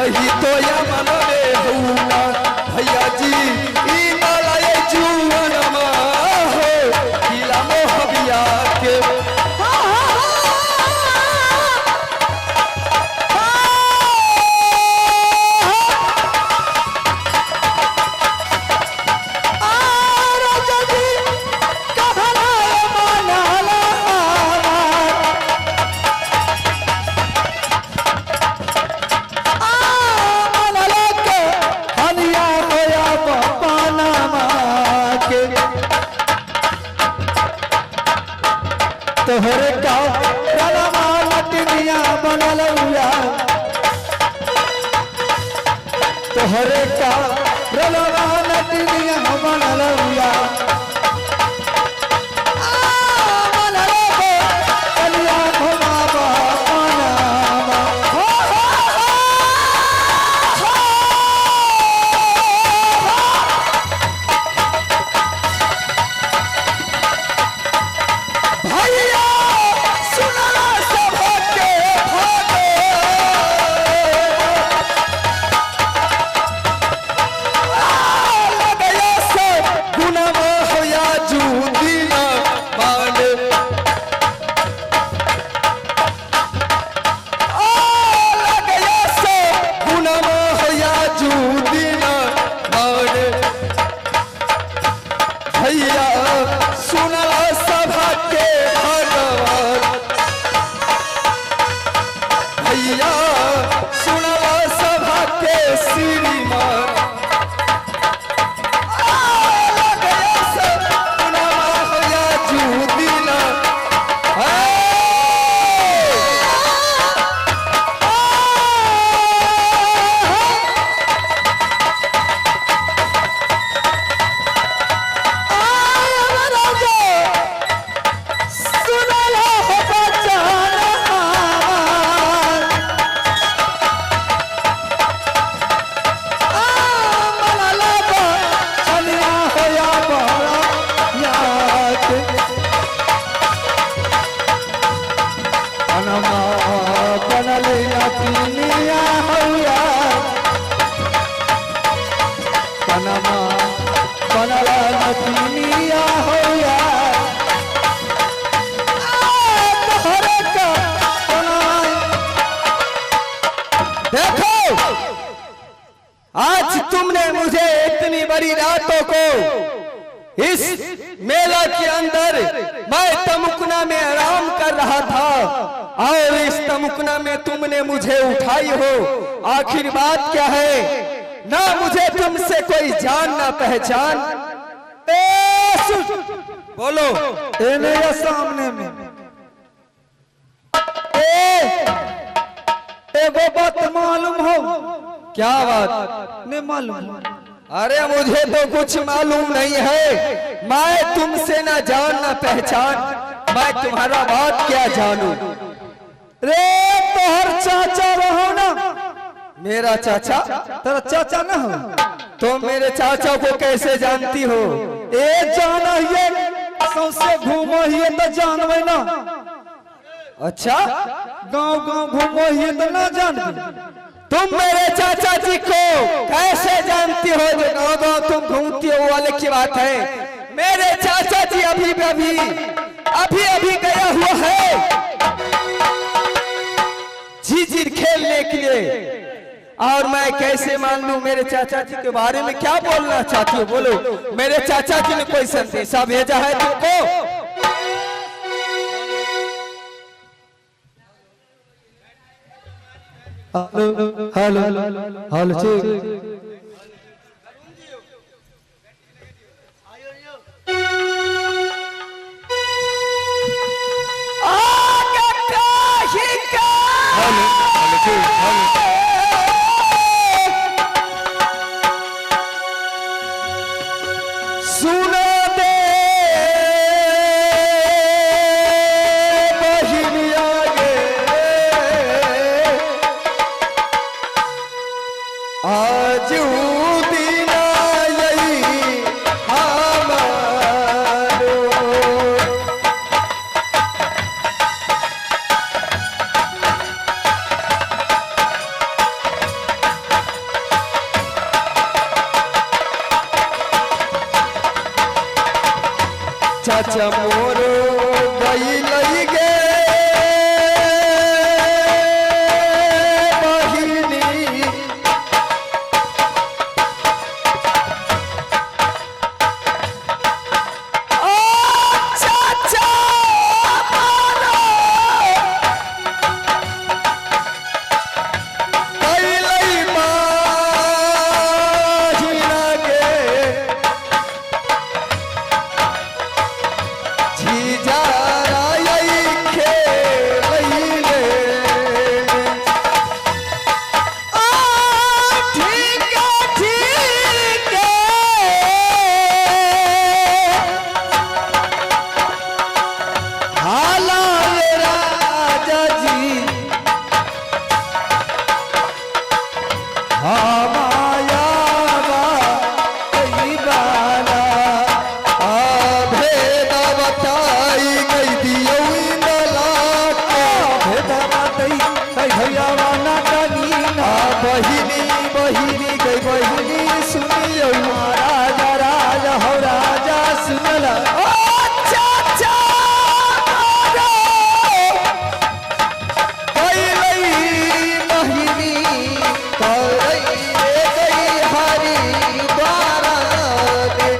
नहीं तो या मन में हुआ भैया जी ई नालाए जुवन मा हो किला मोहबिया के तोहरे का रलवा लटनिया बनलौया तोहरे का रलवा लटनिया बनलौया कलिया घुमावा पनामा आज तुमने मुझे इतनी बड़ी रातों को इस मेला के अंदर मैं तमुकना में आराम कर रहा था और इस तमुकना में तुमने मुझे उठाई हो। आखिर बात क्या है? ना मुझे तुमसे कोई जान ना पहचान। बोलो मेरे सामने में वो बात मालूम हो? क्या बात नहीं मालूम? अरे मुझे तो कुछ मालूम नहीं है। मैं तुमसे ना जान ना पहचान, मैं तुम्हारा बात क्या जानूं? रे तोहर चाचा रहो ना। मेरा चाचा? तेरा चाचा ना हो तो मेरे चाचा को कैसे जानती हो? ए जाना ये सौसे घूमो ही तो जानवे ना। अच्छा गांव गांव घूमो ही तो ना जान। तुम मेरे चाचा जी को कैसे जानती हो? जो गांव गांव तुम घूमती हो वो अलग की बात है। मेरे चाचा जी अभी गया हुआ है झिझिर खेलने के लिए। और मैं कैसे मान लूं? मेरे चाचा जी के बारे में क्या बोलना चाहती हो? बोलो। मेरे चाचा जी ने कोई संदेशा भेजा है तुमको? हेलो हेलो ठीक। चमोरो गई लई गे बहिनी चाचा मारो गई लई बहिना गे जीजा राई खेलैले ठीक हाला राजा जी हमाया बाई बाला भेद बताई गई दियो नला भेद बताई गई भैया वाना कनीना बहिनी बहिनी गई बहिनी सुनियो राजा राजा हो राजा सुनला चाचा मारो गई लई बहिनी करई रे गई हरी द्वारा दे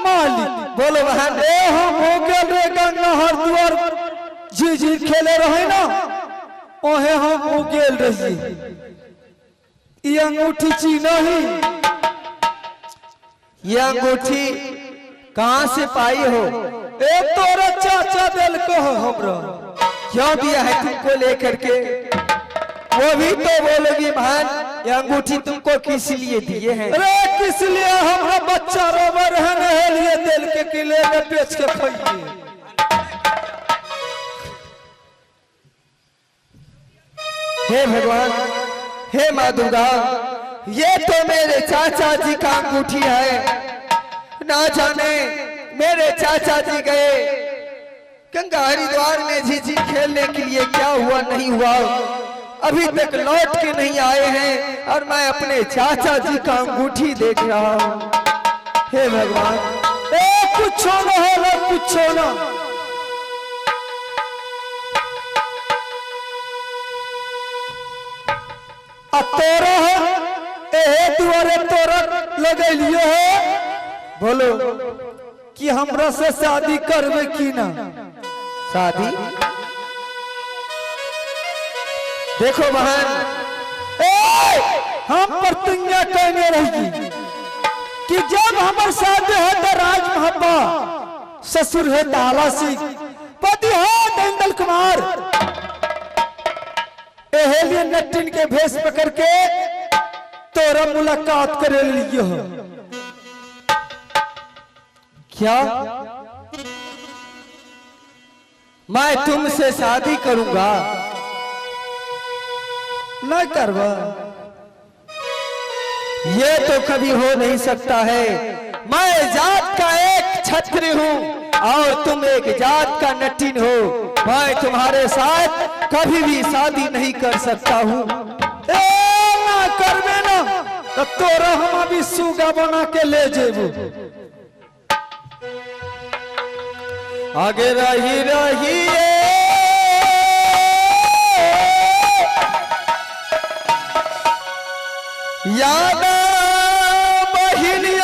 मालिक बोलो बहन ए हम हो गेल रे गंगा हरद्वार जी जी खेले रहे ना ओहे हम हो गेल रही ये अंगूठी चीना ही ये अंगूठी कहाँ से पाई हो ए तोरा चाचा दिल को हो हमरा क्यों दिया है तुमको लेकर के वो भी तो बोलोगी बहन ये अंगूठी तुमको किस लिए दिए हैं अरे किस लिए हमरा बच्चा रोबर है लिए दिल के किले में बेच के खाइए हे भगवान हे माँ दुर्गा ये तो मेरे चाचा जी का अंगूठी है ना जाने मेरे चाचा जी गए गंगा हरिद्वार में झिझी खेलने के लिए क्या हुआ नहीं हुआ अभी तक लौट के नहीं आए हैं और मैं अपने चाचा जी का अंगूठी देख रहा हूँ हे भगवान ए कुछ ना होला कुछ ना आ तोरा है ए दुआरे तोरा लगैलियो है बोलो कि हमरा से शादी करबे की ना शादी देखो बहन ए हम प्रतिज्ञा कहने रही कि जब हमार शादी है तो राज महब्बा ससुर है ताला सिंह पति है दंगल कुमार एहेलिए नटिन के भेष पकड़ के तोरा मुलाकात करे लियो हो क्या मैं तुमसे शादी करूंगा नहीं करवा ये तो कभी हो नहीं सकता है मैं जात का एक छत्री हूँ और तुम एक जात का नटिन हो मैं तुम्हारे साथ कभी भी शादी नहीं कर सकता हूँ ए ना करबे ना तो तोरा हम अभी सुगा बना के ले जेबू आगे रही रही याद बहिनी